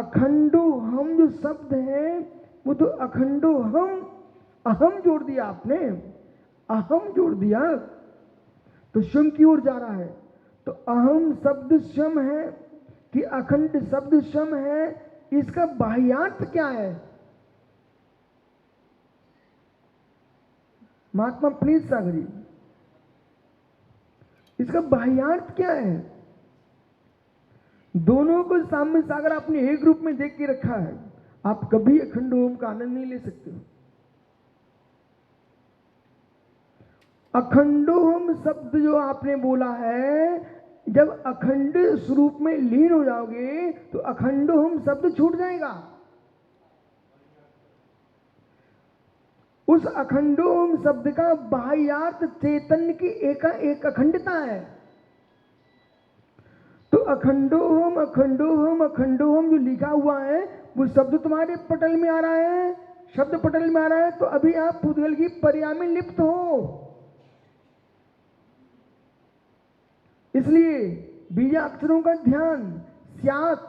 अखंडो हम जो शब्द है वो तो अखंडो हम, अहम जोड़ दिया आपने, अहम जोड़ दिया तो स्वयं की ओर जा रहा है। तो अहम शब्द स्वयं है कि अखंड शब्द स्वयं है, इसका बाह्यार्थ क्या है? महात्मा प्लीज सागरी, इसका बाह्यार्थ क्या है? दोनों को सामने सागर आपने एक रूप में देख के रखा है, आप कभी अखंड ओम का आनंद नहीं ले सकते। अखंडोम शब्द जो आपने बोला है, जब अखंड स्वरूप में लीन हो जाओगे तो अखंडोम शब्द छूट जाएगा। उस अखंडोम शब्द का बाह्यार्थ चेतन की एक अखंडता है। तो अखंडोम अखंडोम अखंडोम जो लिखा हुआ है वो शब्द तुम्हारे पटल में आ रहा है, शब्द पटल में आ रहा है, तो अभी आप पुद्गल की पर्या में लिप्त हो। इसलिए बीजाक्षरों का ध्यान स्यात्,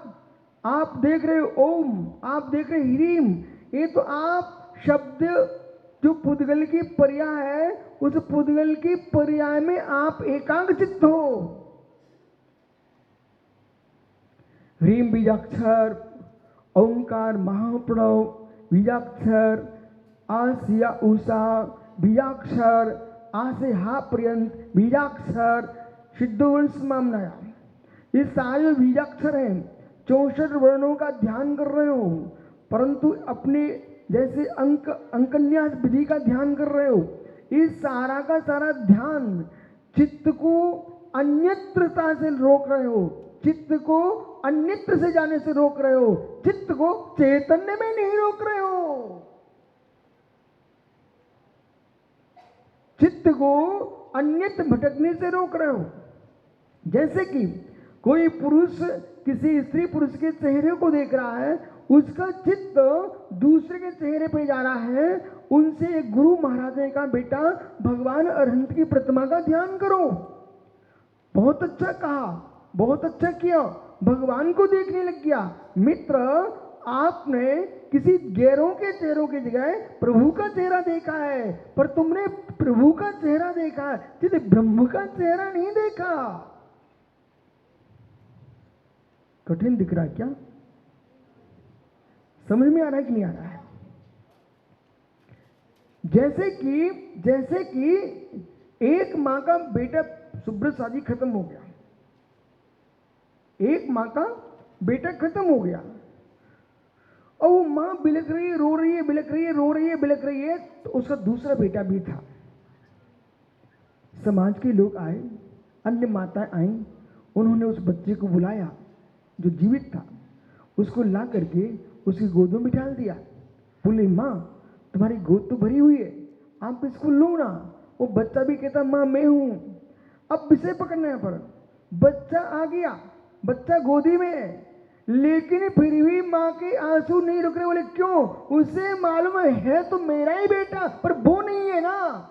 आप देख रहे हो ओम, आप देख रहे ह्रीम, ये तो आप शब्द जो पुद्गल की पर्या है उस पुद्गल की पर्याय में आप एकाग्रचित्त हो। ह्रीम बीजाक्षर, ओंकार महाप्रणव बीजाक्षर, आसिया उषा बीजाक्षर, आसे हा पर्यंत बीजाक्षर, सिद्धवंश मामनाया, ये सारे बीजाक्षर हैं। 64 वर्णों का ध्यान कर रहे हो, परंतु अपने जैसे अंकन्यास विधि का ध्यान कर रहे हो। इस सारा का सारा ध्यान चित्त को अन्यत्रता से रोक रहे हो, चित्त को अन्यत्र से जाने से रोक रहे हो, चित्त को चैतन्य में नहीं रोक रहे हो। चित्त को अन्यत्र भटकने से रोक रहे हो। जैसे कि कोई पुरुष किसी स्त्री पुरुष के चेहरे को देख रहा है, उसका चित्त दूसरे के चेहरे पे जा रहा है। उनसे एक गुरु महाराज ने कहा, बेटा भगवान अरहंत की प्रतिमा का ध्यान करो। बहुत अच्छा कहा, बहुत अच्छा किया, भगवान को देखने लग गया। मित्र, आपने किसी गैरों के चेहरों की जगह प्रभु का चेहरा देखा है, पर तुमने प्रभु का चेहरा देखा है, जिसे ब्रह्म का चेहरा नहीं देखा। कठिन दिख रहा है क्या? समझ में आ रहा है कि नहीं आ रहा है? जैसे कि एक मां का बेटा सुब्रत शादी खत्म हो गया, एक मां का बेटा खत्म हो गया और वो मां बिलक रही है, रो रही है, बिलक रही है, रो रही है, बिलक रही है, तो उसका दूसरा बेटा भी था। समाज के लोग आए, अन्य माताएं आई, उन्होंने उस बच्चे को बुलाया जो जीवित था, उसको ला करके उसकी गोद में बिठा दिया। बोले, माँ तुम्हारी गोद तो भरी हुई है, आप इसको लो ना। वो बच्चा भी कहता, माँ मैं हूं। अब विषय पकड़ने पर बच्चा आ गया, बच्चा गोदी में है, लेकिन फिर भी माँ के आंसू नहीं रुक रहे। बोले क्यों? उसे मालूम है तो मेरा ही बेटा, पर वो नहीं है ना,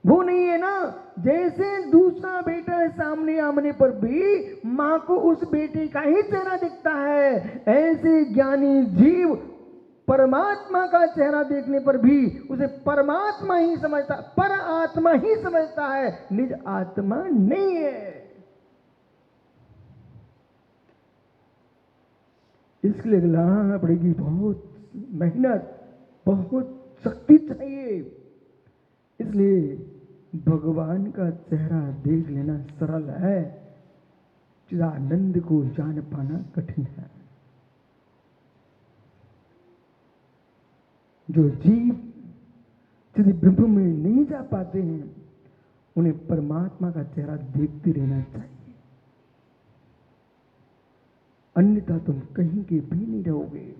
वो नहीं है ना। जैसे दूसरा बेटा है सामने आमने पर भी मां को उस बेटे का ही चेहरा दिखता है, ऐसे ज्ञानी जीव परमात्मा का चेहरा देखने पर भी उसे परमात्मा ही समझता, पर आत्मा ही समझता है, निज आत्मा नहीं है। इसके लिए लाना पड़ेगी बहुत मेहनत, बहुत शक्ति चाहिए। इसलिए भगवान का चेहरा देख लेना सरल है, चिदानंद को जान पाना कठिन है। जो जीव चिद ब्रह्म में नहीं जा पाते हैं, उन्हें परमात्मा का चेहरा देखते रहना चाहिए, अन्यथा तुम कहीं के भी नहीं रहोगे।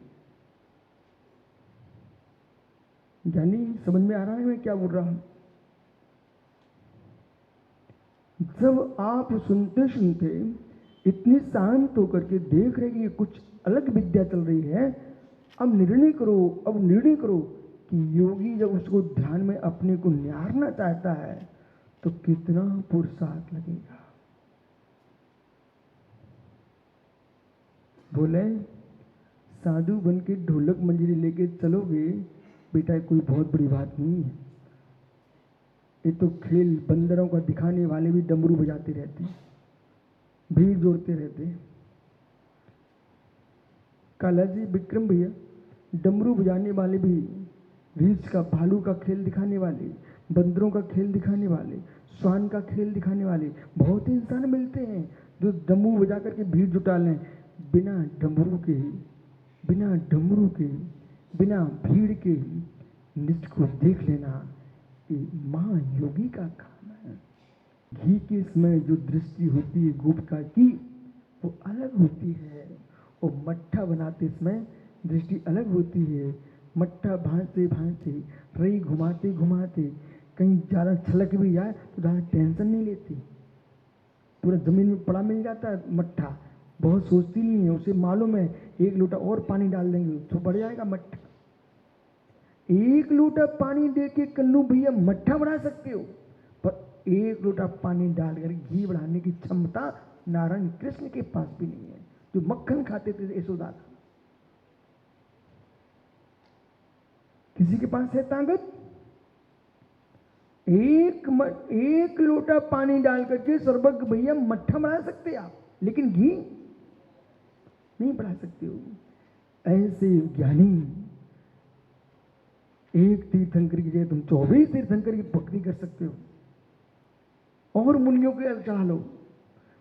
यानी समझ में आ रहा है मैं क्या बोल रहा हूं? जब आप सुनते सुनते इतनी शांत होकर के देख रहे कि कुछ अलग विद्या चल रही है, अब निर्णय करो कि योगी जब उसको ध्यान में अपने को निहारना चाहता है तो कितना पुरुषार्थ लगेगा। बोले साधु बन के ढोलक मंजीरी लेके चलोगे बेटा, कोई बहुत बड़ी बात नहीं है। ये तो खेल बंदरों का दिखाने वाले भी डमरू बजाते रहते, भीड़ जोड़ते रहते। कालाजी विक्रम भैया डमरू बजाने वाले भी, रीछ का भालू का खेल दिखाने वाले, बंदरों का खेल दिखाने वाले, श्वान का खेल दिखाने वाले बहुत इंसान मिलते हैं जो डमरू बजा करके भीड़ जुटा लें। बिना डमरू के, बिना डमरू के, बिना भीड़ के नृत्य को देख लेना ये महायोगी का काम है। घी के समय जो दृष्टि होती है गोपिका की वो अलग होती है, और मट्ठा बनाते समय दृष्टि अलग होती है। मट्ठा भांजते भांजते, रई घुमाते घुमाते कहीं ज़्यादा छलक भी जाए तो ज़्यादा टेंशन नहीं लेती, पूरा ज़मीन में पड़ा मिल जाता है मट्ठा, बहुत सोचती नहीं है। उसे मालूम है एक लोटा और पानी डाल देंगे तो बढ़ जाएगा मट्ठा। एक लोटा पानी दे के कन्नू भैया मट्ठा बढ़ा सकते हो, पर एक लोटा पानी डालकर घी बढ़ाने की क्षमता नारायण कृष्ण के पास भी नहीं है, जो मक्खन खाते थे यशोदा। किसी के पास है ताकत? एक लोटा पानी डाल करके सर्वज्ञ भैया मट्ठा बढ़ा सकते आप, लेकिन घी नहीं बढ़ा सकते हो। ऐसे ज्ञानी एक तीर्थंकर की जगह तुम 24 तीर्थंकर की भक्ति कर सकते हो, और मुनियों के अलग चढ़ा लो,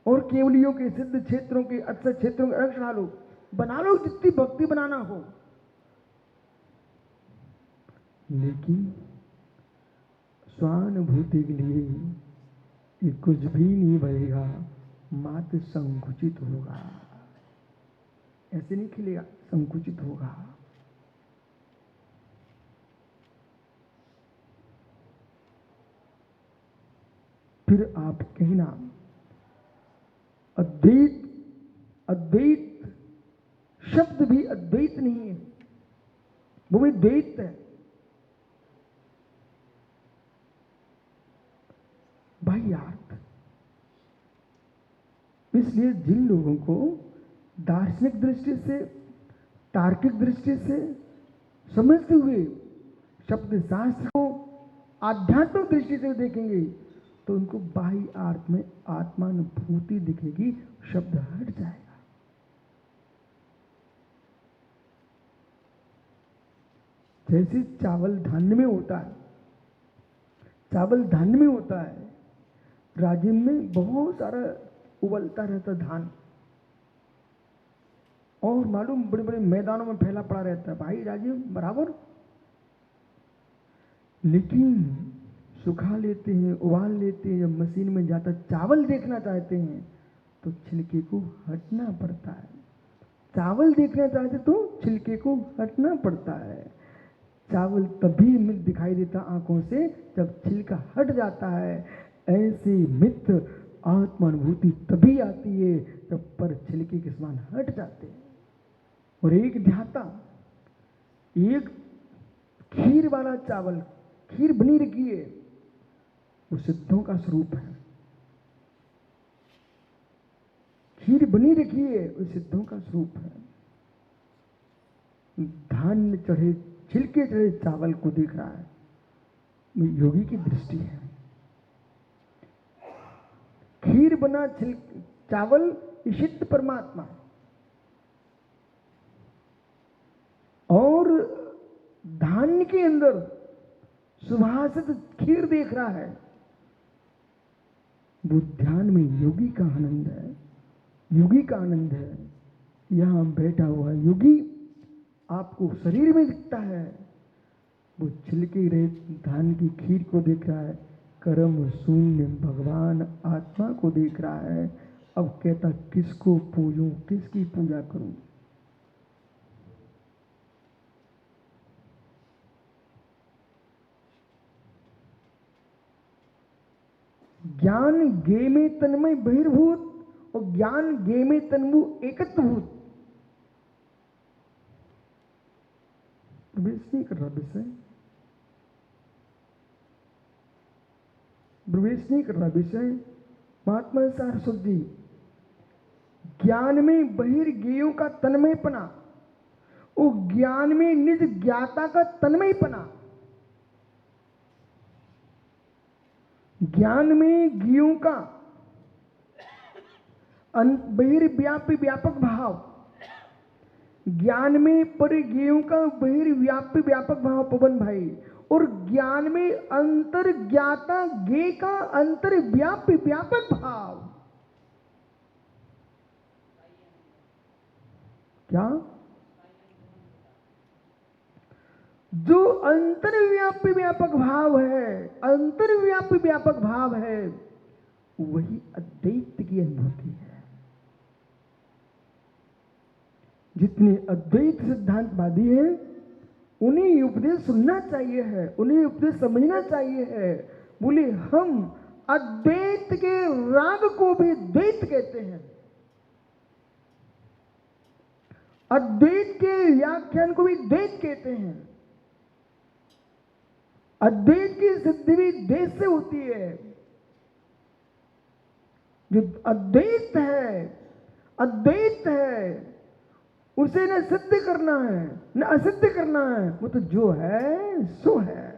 और केवलियों के सिद्ध क्षेत्रों के अक्षर क्षेत्रों के अलग चढ़ा लो, बना लो जितनी भक्ति बनाना हो। लेकिन स्वानुभूति के लिए ये कुछ भी नहीं बढ़ेगा, मात्र संकुचित होगा। ऐसे नहीं खिलेगा, संकुचित होगा। फिर आप कहना अद्वैत, अद्वैत शब्द भी अद्वैत नहीं है, वो भी द्वैत है। बाह्यार्थ। इसलिए जिन लोगों को दार्शनिक दृष्टि से, तार्किक दृष्टि से समझते हुए शब्द शास्त्र को आध्यात्मिक दृष्टि से देखेंगे तो उनको बाह्य अर्थ में आत्मानुभूति दिखेगी, शब्द हट जाएगा। जैसे चावल धान्य में होता है, चावल धान्य में होता है, राजिम में बहुत सारा उबलता रहता धान, और मालूम बड़े बड़े मैदानों में फैला पड़ा रहता है भाई राजिम बराबर। लेकिन सुखा लेते हैं, उबाल लेते हैं, जब मशीन में जाता चावल देखना चाहते हैं तो छिलके को हटना पड़ता है। चावल देखना चाहते तो छिलके को हटना पड़ता है। चावल तभी दिखाई देता आंखों से जब छिलका हट जाता है। ऐसे मित्र आत्मानुभूति तभी आती है जब पर छिलके के समान हट जाते हैं। और एक ध्याता, एक खीर वाला चावल, खीर बनी रखी है, वो सिद्धों का स्वरूप है। खीर बनी रखी है, वो सिद्धों का स्वरूप है। धान चढ़े, छिलके चढ़े चावल को देख रहा है, योगी की दृष्टि है। खीर बना चावल सिद्ध परमात्मा, और धान्य के अंदर सुभाषित खीर देख रहा है, वो ध्यान में योगी का आनंद है, योगी का आनंद है। यहां बैठा हुआ योगी आपको शरीर में दिखता है, वो छिलके रहे धान की खीर को देख रहा है, कर्म शून्य भगवान आत्मा को देख रहा है। अब कहता किसको पूजूं, किसकी पूजा करूं। ज्ञान गे में तन्मय बहिर्भूत, और ज्ञान गे में तन्मु एकत्वभूत। प्रवेश नहीं कर रहा विषय, प्रवेश नहीं कर रहा विषय। महात्मा सरस्वती जी ज्ञान में बहिर्ज्ञेयों का तन्मयपना, वो ज्ञान में निज ज्ञाता का तन्मयपना, ज्ञान में ज्ञेयों का बहिर्व्यापी व्यापक भाव, ज्ञान में परिज्ञेयों का बहिर्व्यापी व्यापक भाव पवन भाई, और ज्ञान में अंतर्ज्ञाता ज्ञेय का अंतर्व्यापी व्यापक भाव। क्या? जो अंतर्व्यापी व्यापक भाव है, अंतर्व्यापी व्यापक भाव है, वही अद्वैत की अनुभूति है। जितने अद्वैत सिद्धांतवादी हैं उन्हें उपदेश सुनना चाहिए है, उन्हें उपदेश समझना चाहिए है। बोले हम अद्वैत के राग को भी द्वैत कहते हैं, अद्वैत के व्याख्यान को भी द्वैत कहते हैं। अद्वैत की सिद्धि भी द्वैत से होती है। जो अद्वैत है, अद्वैत है, उसे न सिद्ध करना है न असिद्ध करना है, वो तो जो है सो है।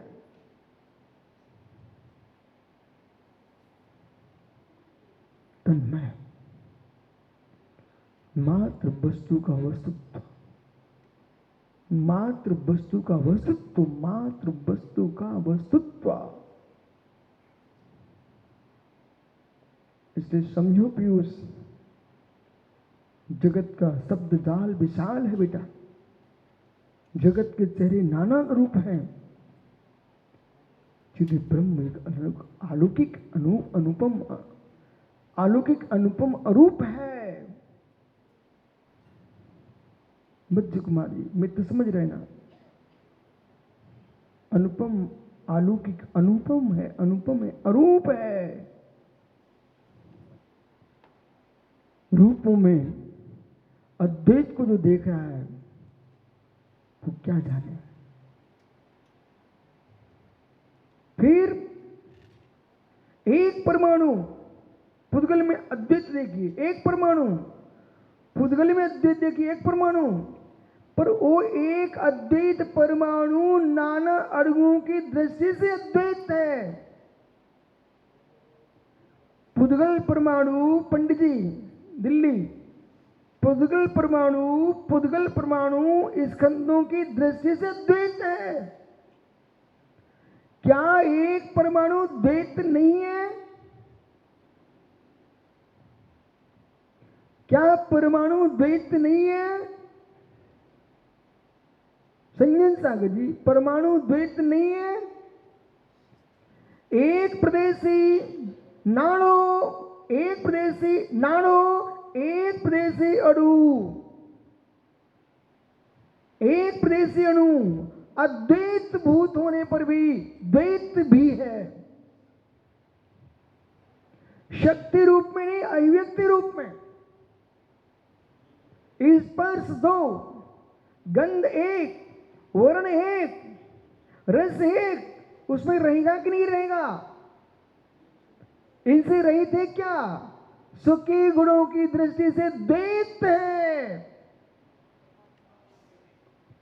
तन्मय, मात्र वस्तु का वस्तुत्व, मात्र वस्तु का वस्तुत्व, मात्र वस्तु का वस्तुत्व। इसलिए समझो पीयूष, जगत का शब्द जाल विशाल है बेटा, जगत के चेहरे नाना रूप हैं, चिद ब्रह्म एक अलौकिक अनुपम, अलौकिक अनुपम अरूप है। मध्य कुमारी मित्र समझ रहे ना, अनुपम अलौकिक अनुपम है, अनुपम है, अरूप है। रूपों में अद्वैत को जो देख रहा है वो क्या जाने। फिर एक परमाणु पुद्गल में अद्वैत देखिए, एक परमाणु पुद्गल में अद्वैत देखिए, एक परमाणु, पर वो एक अद्वैत परमाणु नाना अणुओं की दृष्टि से अद्वैत है। पुद्गल परमाणु, पंडित जी दिल्ली, पुद्गल परमाणु स्कंदों की दृष्टि से द्वैत है। क्या एक परमाणु द्वैत नहीं है? क्या परमाणु द्वैत नहीं है? संजन सागर जी, परमाणु द्वैत नहीं है। एक प्रदेशी नाणो, एक प्रदेशी नाणो, एक प्रदेशी अणु, एक प्रदेशी अणु अद्वैत भूत होने पर भी द्वैत भी है। शक्ति रूप में नहीं, अभिव्यक्ति रूप में। स्पर्श दो, गंध एक, वर्ण एक, रस एक, उसमें रहेगा कि नहीं रहेगा? इनसे रहित है क्या? सुखी गुणों की दृष्टि से द्वैत है,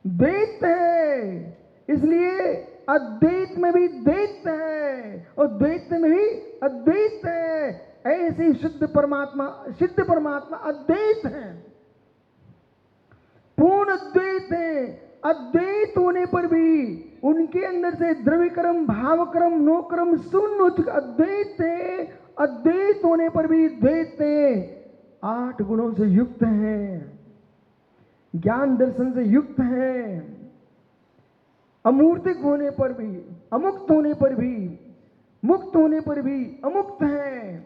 द्वैत है। इसलिए अद्वैत में भी द्वैत है और द्वैत में भी अद्वैत है। ऐसे शुद्ध परमात्मा, सिद्ध परमात्मा अद्वैत है, पूर्ण अद्वैत है। अद्वैत होने पर भी उनके अंदर से द्रव्य कर्म, भाव कर्म, नो कर्म शून्य हो चुका अद्वैत है। अद्वैत होने पर भी द्वैत है। 8 गुणों से युक्त है, ज्ञान दर्शन से युक्त है। अमूर्तिक होने पर भी, अमुक्त होने पर भी, मुक्त होने पर भी अमुक्त है,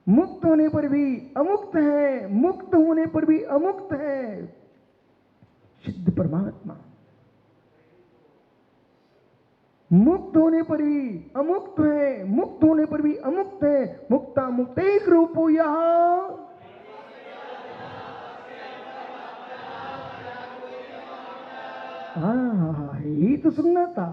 मुक्त होने पर भी अमुक्त है, मुक्त होने पर भी अमुक्त है। सिद्ध परमात्मा मुक्त होने पर भी अमुक्त है, मुक्त होने पर भी अमुक्त है। मुक्ता मुक्त एक रूप हो यहां। हाँ, यही तो सुनना था।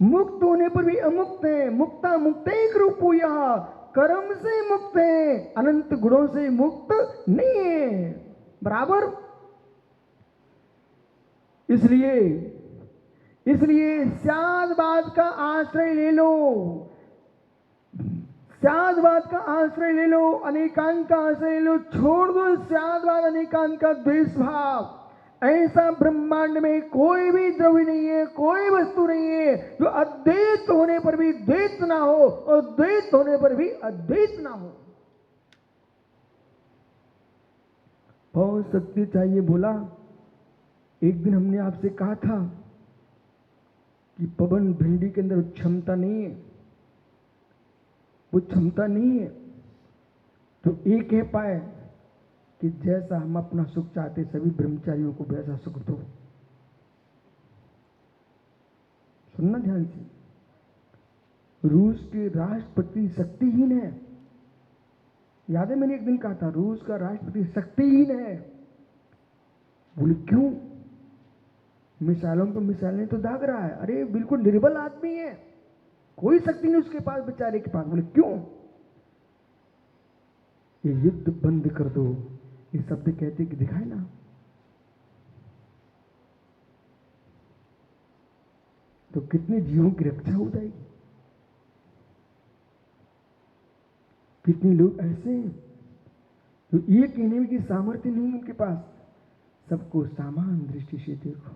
मुक्त होने पर भी अमुक्त है, मुक्ता मुक्त एक रूप हो यहां। कर्म से मुक्त हैं, अनंत गुणों से मुक्त नहीं है। बराबर। इसलिए स्यादवाद का आश्रय ले लो, स्यादवाद का आश्रय ले लो, अनेकांत का आश्रय ले लो, छोड़ दो स्यादवाद अनेकांत का द्वेष भाव। ऐसा ब्रह्मांड में कोई भी द्रव्य नहीं है, कोई वस्तु नहीं है जो अद्वैत होने पर भी द्वैत ना हो और द्वैत होने पर भी अद्वैत ना हो। बहुत सत्य चाहिए। बोला एक दिन हमने आपसे कहा था कि पवन भिंडी के अंदर क्षमता नहीं है, वो क्षमता नहीं है तो ये कह पाए कि जैसा हम अपना सुख चाहते सभी ब्रह्मचारियों को वैसा सुख दो। सुनना ध्यान से। रूस के राष्ट्रपति शक्तिहीन है। याद है मैंने एक दिन कहा था रूस का राष्ट्रपति शक्तिहीन है। बोले क्यों? मिसाइलों पर मिसाइलें तो दाग रहा है। अरे बिल्कुल निर्बल आदमी है, कोई शक्ति नहीं उसके पास, बेचारे के पास। बोले क्यों? ये युद्ध बंद कर दो, ये शब्द कहते कि दिखाए ना। तो कितने जीवों की रक्षा हो जाएगी। कितने लोग ऐसे हैं तो ये कहने की सामर्थ्य नहीं उनके पास। सबको समान दृष्टि से देखो,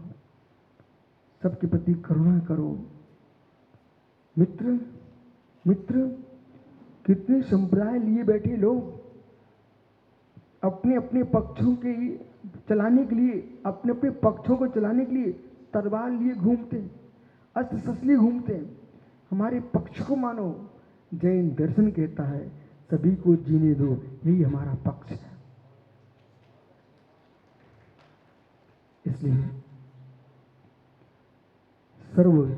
सबके प्रति करुणा करो। मित्र कितने संप्रदाय लिए बैठे लोग अपने अपने पक्षों के चलाने के लिए, अपने अपने पक्षों को चलाने के लिए तलवार लिए घूमते, अस्त्र शस्त्र लिए घूमते। हमारे पक्ष को मानो। जैन दर्शन कहता है सभी को जीने दो, यही हमारा पक्ष है। इसलिए सर्व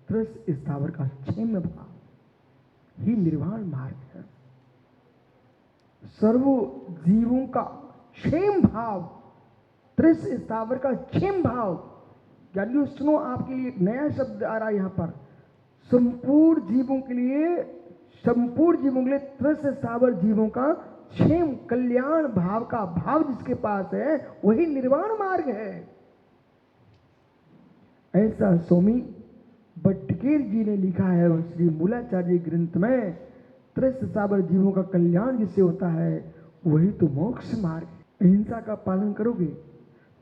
त्रस स्थावर का क्षेम भाव ही निर्वाण मार्ग है। सर्व जीवों का क्षेम भाव, त्रस स्थावर का क्षेम भाव। ज्ञानियों सुनो, आपके लिए एक नया शब्द आ रहा है यहां पर। संपूर्ण जीवों के लिए त्रस स्थावर जीवों का क्षेम कल्याण भाव का भाव जिसके पास है वही निर्वाण मार्ग है। ऐसा स्वामी भट्टकेर जी ने लिखा है श्री मूलाचार्य ग्रंथ में। त्रस स्थावर जीवों का कल्याण जिससे होता है वही तो मोक्ष मार्ग है। अहिंसा का पालन करोगे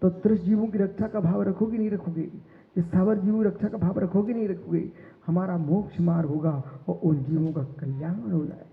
तो त्रस जीवों की रक्षा का भाव रखोगे नहीं रखोगे, स्थावर जीवों की रक्षा का भाव रखोगे नहीं रखोगे, हमारा मोक्ष मार्ग होगा और उन जीवों का कल्याण हो जाएगा।